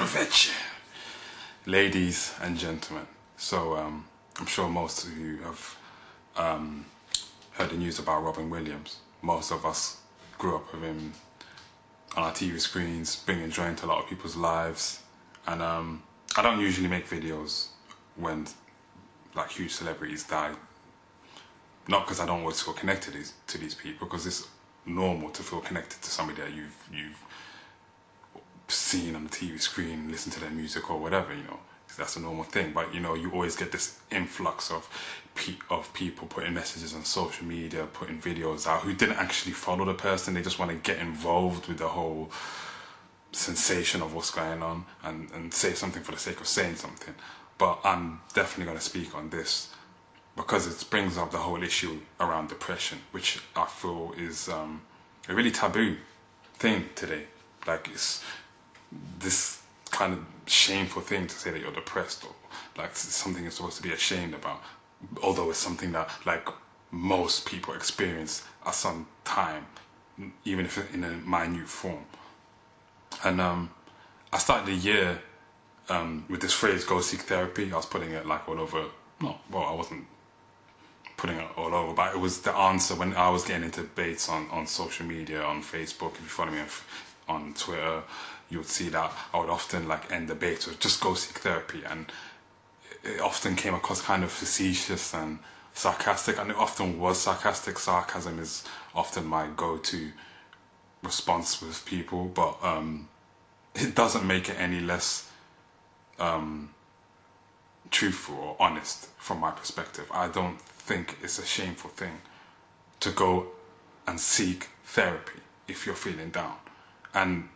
perfection. Ladies and gentlemen, so I'm sure most of you have heard the news about Robin Williams. Most of us grew up with him on our TV screens, bringing joy into a lot of people's lives. And I don't usually make videos when like huge celebrities die. Not because I don't always feel connected to these people, because it's normal to feel connected to somebody that you've seen on the TV screen, listen to their music or whatever, you know. That's a normal thing. But you know, you always get this influx of people putting messages on social media, putting videos out, who didn't actually follow the person. They just want to get involved with the whole sensation of what's going on and say something for the sake of saying something. But I'm definitely going to speak on this because it brings up the whole issue around depression, which I feel is a really taboo thing today. Like, it's this kind of shameful thing to say that you're depressed, or like something you're supposed to be ashamed about, although it's something that like most people experience at some time, even if in a minute form. And I started the year with this phrase, go seek therapy. I was putting it like all over, I wasn't putting it all over, but it was the answer when I was getting into debates on social media, on Facebook. If you follow me on Twitter, you would see that I would often like end debates with just go seek therapy, and it often came across kind of facetious and sarcastic, and it often was sarcastic. Sarcasm is often my go-to response with people, but it doesn't make it any less truthful or honest from my perspective. I don't think it's a shameful thing to go and seek therapy if you're feeling down. And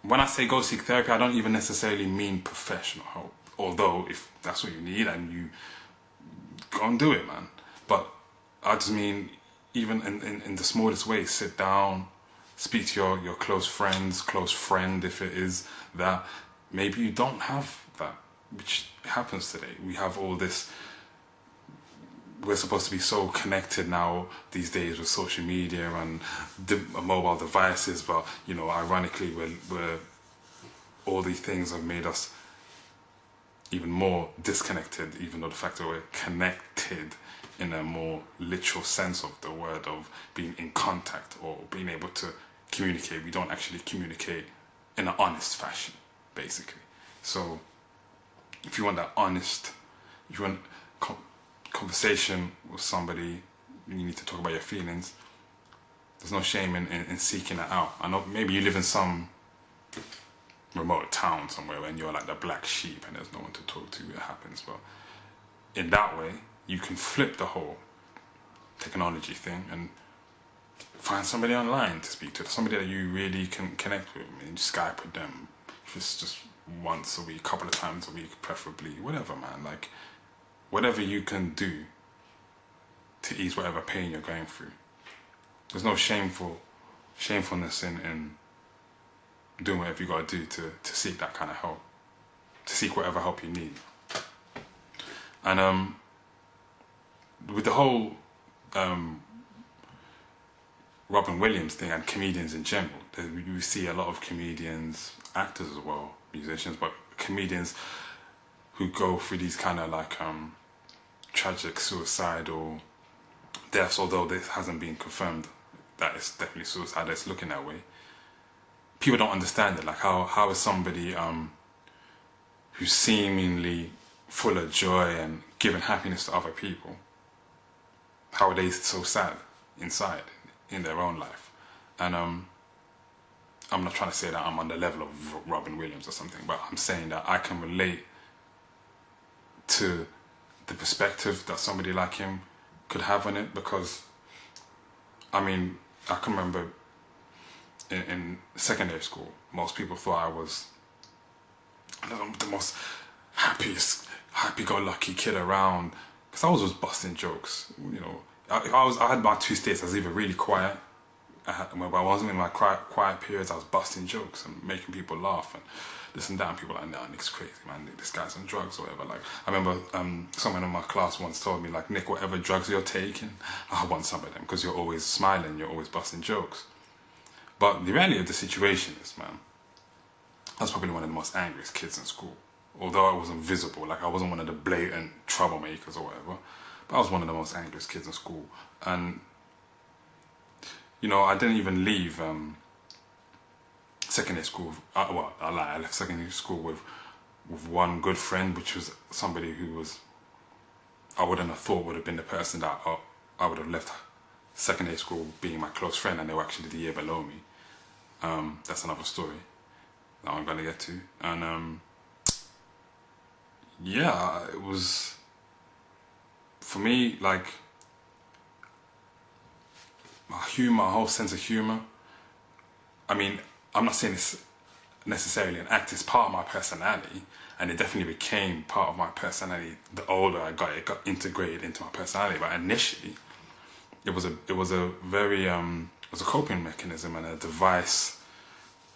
when I say go seek therapy, I don't even necessarily mean professional help, although if that's what you need, and you go and do it, man. But I just mean, even in the smallest way, sit down, speak to your close friend, if it is that maybe you don't have that, which happens today. We have all this, we're supposed to be so connected now these days with social media and mobile devices, but you know, ironically, we're all these things have made us even more disconnected, even though the fact that we're connected in a more literal sense of the word, of being in contact or being able to communicate. We don't actually communicate in an honest fashion, basically. So if you want that honest, if you want conversation with somebody, you need to talk about your feelings. There's no shame in seeking that out. I know maybe you live in some remote town somewhere and you're like the black sheep and there's no one to talk to. It happens, but in that way you can flip the whole technology thing and find somebody online to speak to, somebody that you really can connect with, and Skype with them. If it's just once a week, couple of times a week, preferably, whatever, man. Like, whatever you can do to ease whatever pain you're going through. There's no shamefulness in doing whatever you gotta do to seek that kind of help, to seek whatever help you need. And with the whole Robin Williams thing, and comedians in general, we see a lot of comedians, actors as well, musicians, but comedians who go through these kind of like tragic suicidal deaths, although this hasn't been confirmed that it's definitely suicide, it's looking that way. People don't understand it. Like, how is somebody who's seemingly full of joy and giving happiness to other people, how are they so sad inside in their own life? And I'm not trying to say that I'm on the level of Robin Williams or something, but I'm saying that I can relate to the perspective that somebody like him could have on it, because I mean, I can remember in secondary school, most people thought I was the most happy-go-lucky kid around, because I was just busting jokes. You know, I had my two states. I was either really quiet, when I wasn't in my quiet periods, I was busting jokes and making people laugh and this and that, and people were like, nah, Nick's crazy, man, this guy's on drugs or whatever. Like, I remember someone in my class once told me, like, Nick, whatever drugs you're taking, I want some of them, because you're always smiling, you're always busting jokes. But the reality of the situation is, man, I was probably one of the most angriest kids in school. Although I wasn't visible, like I wasn't one of the blatant troublemakers or whatever, but I was one of the most angriest kids in school. And you know, I didn't even leave secondary school. Well, I lie. I left secondary school with one good friend, which was somebody who was, I wouldn't have thought would have been the person that I would have left secondary school being my close friend, and they were actually the year below me. That's another story that I'm gonna get to. And yeah, it was, for me, like, my humour, my whole sense of humour. I mean, I'm not saying it's necessarily an act, it's part of my personality, and it definitely became part of my personality the older I got. It got integrated into my personality, but initially it was a very it was a coping mechanism and a device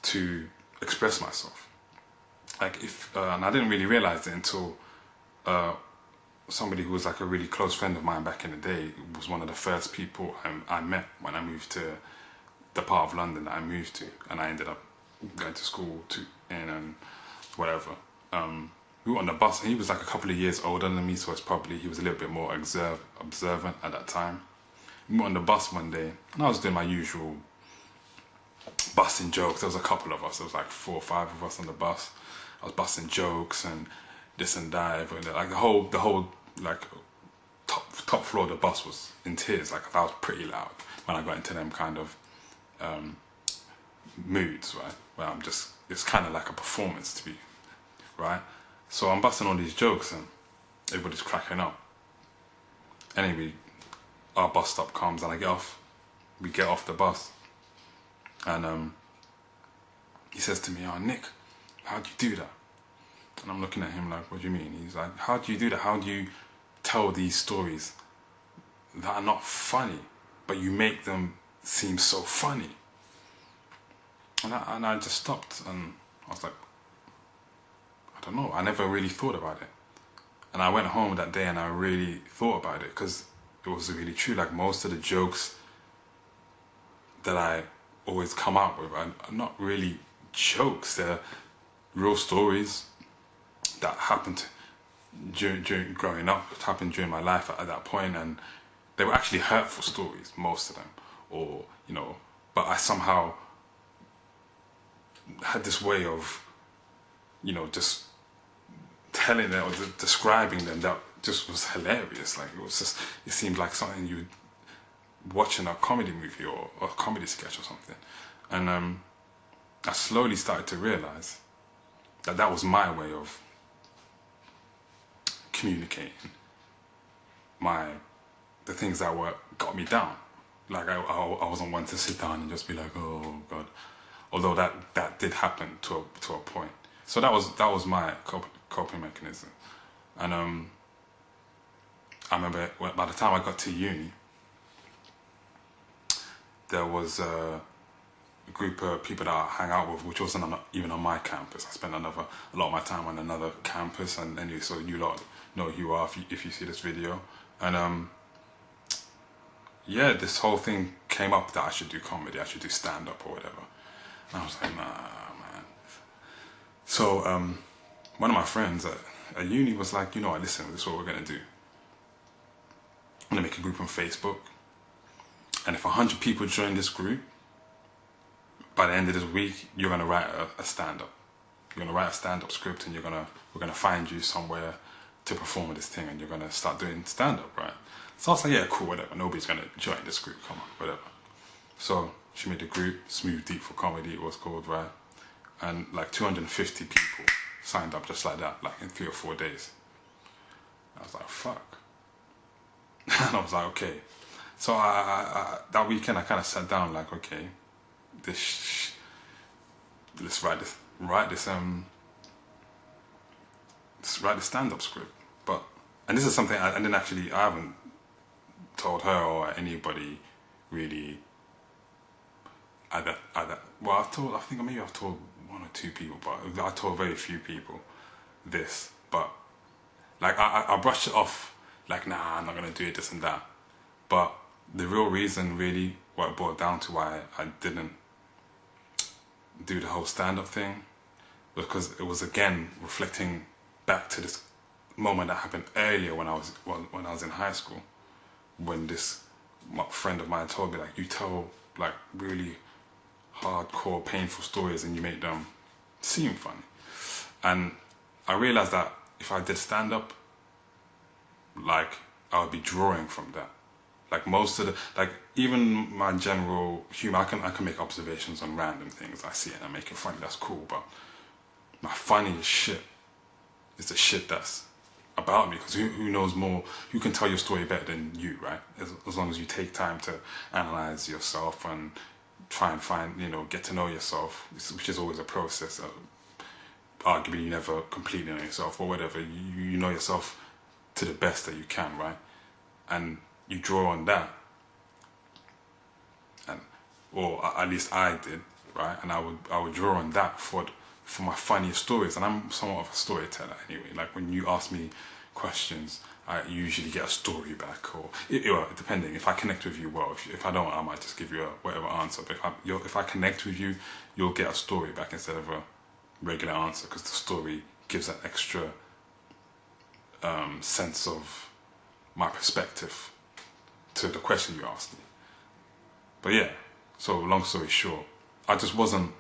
to express myself. Like, if and I didn't really realize it until somebody who was like a really close friend of mine back in the day was one of the first people I met when I moved to the part of London that I moved to, and I ended up going to school in whatever. We were on the bus, and he was like a couple of years older than me, so he was a little bit more observant at that time. We were on the bus one day, and I was doing my usual busting jokes. There was a couple of us, there was like 4 or 5 of us on the bus. I was busting jokes and this and that, like the whole like top floor of the bus was in tears. Like, I was pretty loud when I got into them kind of moods, right? Where it's kind of like a performance to be, right? So I'm busting all these jokes and everybody's cracking up. Anyway, our bus stop comes and we get off the bus, and he says to me, "Oh, Nick, how'd you do that?" And I'm looking at him like, "What do you mean?" He's like, "How do you do that? How do you tell these stories that are not funny, but you make them seem so funny?" And I just stopped, and I was like, I don't know, I never really thought about it. And I went home that day and I really thought about it, because it was really true. Like, most of the jokes that I always come out with are not really jokes, they're real stories that happened during growing up, it happened during my life at that point, and they were actually hurtful stories, most of them, or, you know, but I somehow had this way of, you know, just telling them or describing them that just was hilarious. Like, it seemed like something you would watch in a comedy movie or a comedy sketch or something. And I slowly started to realize that was my way of communicating the things that got me down. Like, I wasn't one to sit down and just be like, "Oh God," although that did happen to a point. So that was my coping mechanism. And I remember by the time I got to uni, there was a group of people that I hang out with, which wasn't even on my campus. I spent a lot of my time on another campus, and anyway, so you lot know who you are if you see this video. And yeah, this whole thing came up that I should do comedy, I should do stand-up or whatever. And I was like, nah, man. So one of my friends at uni was like, "You know what, listen, this is what we're gonna do. I'm gonna make a group on Facebook, and if 100 people join this group, by the end of this week, you're gonna write a stand-up. You're gonna write a stand-up script, and we're gonna find you somewhere to perform this thing, and you're gonna start doing stand-up, right?" So I was like, "Yeah, cool, whatever. Nobody's gonna join this group. Come on, whatever." So she made a group, Smooth Deep for Comedy, it was called, right? And like 250 people signed up just like that, like in 3 or 4 days. I was like, fuck. And I was like, okay. So I that weekend I kind of sat down like, okay, let's write this stand-up script. And this is something I haven't told her or anybody really. Well, I think maybe I've told 1 or 2 people, but I told very few people this. But like, I brushed it off like, nah, I'm not gonna do it, this and that. But the real reason, really, what it boiled down to why I didn't do the whole stand-up thing, because it was again reflecting back to this moment that happened earlier when I was in high school, when this friend of mine told me, like, you tell like really hardcore, painful stories and you make them seem funny. And I realized that if I did stand up, like, I would be drawing from that. Like most of the, like even my general humor, I can make observations on random things I see and I make it funny. That's cool. But my funniest shit is the shit that's about me, because who knows more? Who can tell your story better than you, right? As long as you take time to analyze yourself and try and find, get to know yourself, which is always a process. Arguably, you never completely know yourself, or whatever. You know yourself to the best that you can, right? And you draw on that, and or at least I did, right? And I would draw on that for my funniest stories. And I'm somewhat of a storyteller anyway. Like when you ask me questions, I usually get a story back, or depending. If I connect with you well, if I don't, I might just give you a whatever answer. But if I connect with you, you'll get a story back instead of a regular answer, because the story gives that extra sense of my perspective to the question you asked me. But yeah, so long story short, I just wasn't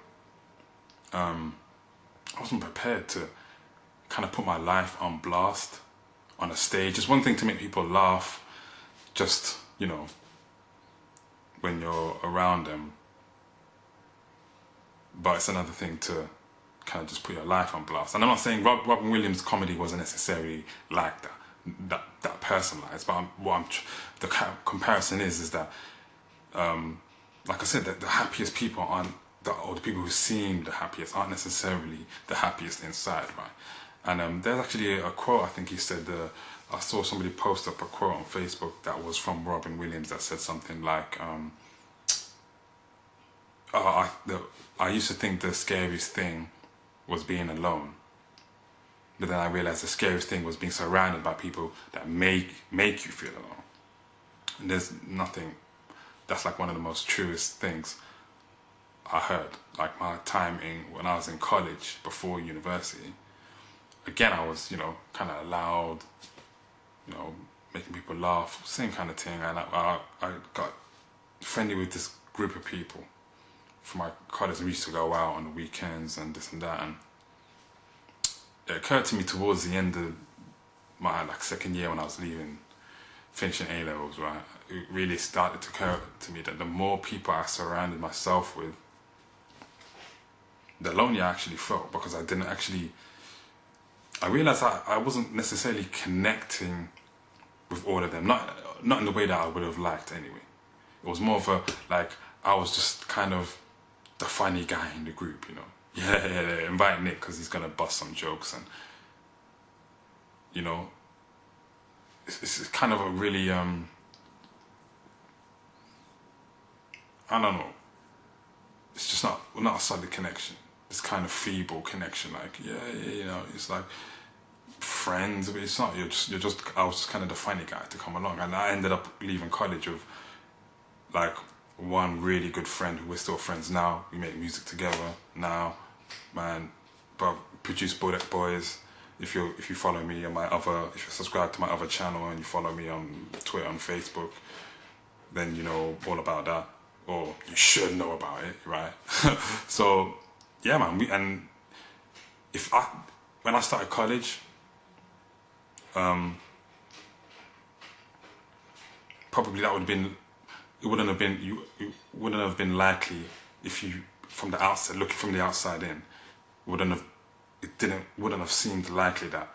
prepared to kind of put my life on blast on a stage. It's one thing to make people laugh, just, when you're around them, but it's another thing to kind of just put your life on blast. And I'm not saying Robin Williams' comedy wasn't necessarily like that personalized, but the comparison is that, like I said, that the happiest people or the people who seem the happiest aren't necessarily the happiest inside, right? And there's actually a quote, I think he said, I saw somebody post up a quote on Facebook that was from Robin Williams that said something like, I used to think the scariest thing was being alone, but then I realized the scariest thing was being surrounded by people that make you feel alone. And there's nothing, that's like one of the most truest things I heard. Like my time when I was in college before university, again I was, kind of loud, making people laugh, same kind of thing. And I got friendly with this group of people from my college. We used to go out on the weekends and this and that, and it occurred to me towards the end of my second year when I was finishing A-levels, right, it really started to occur to me that the more people I surrounded myself with, the lonelier I actually felt, because I realized I wasn't necessarily connecting with all of them, not in the way that I would have liked anyway. It was more of I was just kind of the funny guy in the group, Yeah, invite Nick because he's gonna bust some jokes, and it's kind of a really I don't know. It's just not a solid connection. It's kind of feeble connection. Like it's like friends, but it's not. You're just. I was just kind of the funny guy to come along, and I ended up leaving college with like one really good friend who we're still friends now. We make music together now, man. But produce Bodak Boys. If you follow me on if you subscribe to my other channel and you follow me on Twitter and Facebook, then you know all about that, or you should know about it, right? So yeah, man. When I started college, probably that would have been. It wouldn't have been likely if you, from the outside, looking from the outside in, wouldn't have seemed likely that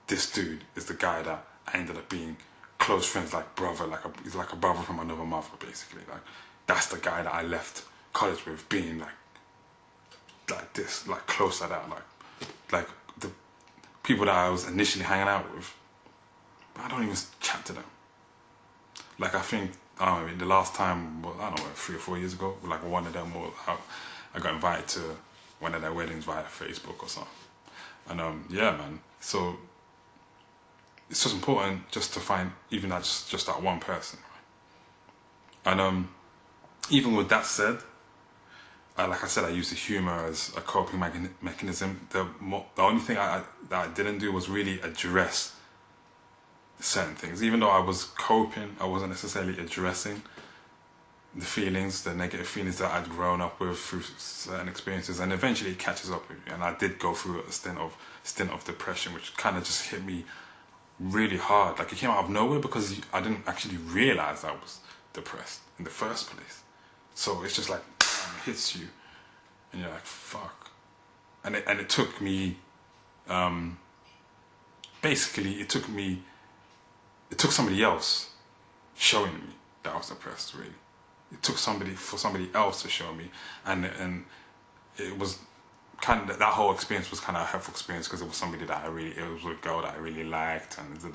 this dude is the guy that I ended up being close friends, like brother, he's like a brother from another mother, basically. Like that's the guy that I left college with, being like this, like close like that, like the people that I was initially hanging out with, I don't even chat to them. Like I think, I don't know, the last time, well, I don't know, 3 or 4 years ago, like one of them, I got invited to one of their weddings via Facebook or something. And yeah, man, so it's just important just to find even just that one person. And even with that said, like I said, I use the humor as a coping mechanism. The only thing that I didn't do was really address certain things. Even though I was coping, I wasn't necessarily addressing the feelings, the negative feelings that I'd grown up with through certain experiences, and eventually it catches up with you. And I did go through a stint of depression, which kind of just hit me really hard. Like, it came out of nowhere because I didn't actually realize I was depressed in the first place. So it's just like, bam, it hits you, and you're like, fuck. And it took me, basically, it took somebody else showing me that I was depressed, really. It took for somebody else to show me, and it was kind of, that whole experience was kind of a helpful experience because it was somebody that it was a girl that I really liked, and the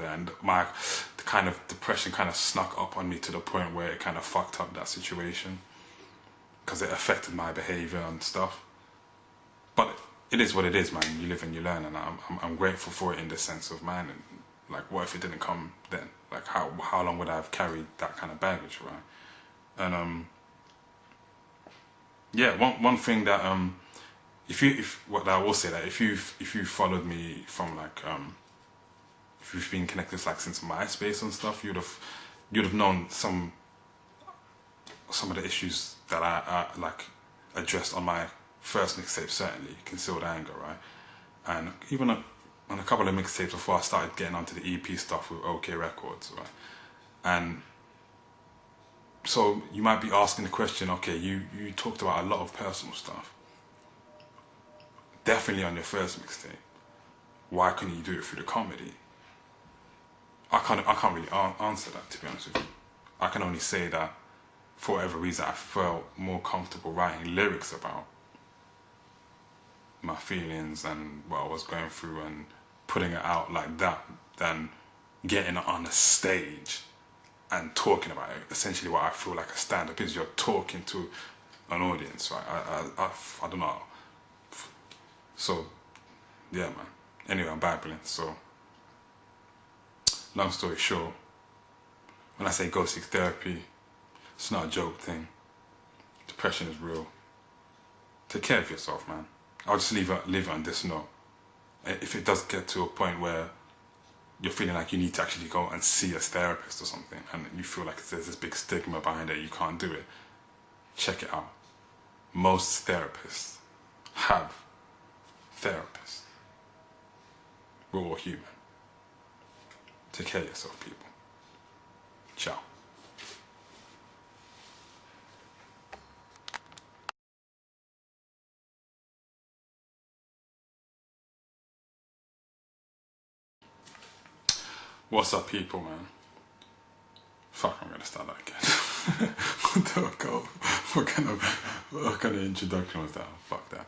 kind of depression kind of snuck up on me to the point where it kind of fucked up that situation because it affected my behavior and stuff. But it is what it is, man. You live and you learn, and I'm grateful for it in the sense of, man, and like, what if it didn't come then? Like, how long would I have carried that kind of baggage, right? And yeah, one thing that what I will say, that if you followed me from like if you've been connected like since MySpace and stuff, you'd have known some of the issues that I like addressed on my first mixtape, certainly Concealed Anger, right? And even on a couple of mixtapes before I started getting onto the EP stuff with OK Records, right? And so you might be asking the question, okay, you talked about a lot of personal stuff, definitely on your first mixtape. Why couldn't you do it through the comedy? I can't really answer that, to be honest with you. I can only say that for whatever reason I felt more comfortable writing lyrics about my feelings and what I was going through and putting it out like that than getting on a stage and talking about it. Essentially what I feel like a stand-up is, you're talking to an audience, right? I don't know. So, yeah, man. Anyway, I'm babbling, so long story short, when I say go seek therapy, it's not a joke thing. Depression is real. Take care of yourself, man. I'll just leave it on this note. If it does get to a point where you're feeling like you need to actually go and see a therapist or something, and you feel like there's this big stigma behind it, you can't do it, check it out. Most therapists have therapists. We're all human. Take care of yourself, people. Ciao. What's up, people, man? Fuck, I'm gonna start that again. What kind of introduction was that? Fuck that.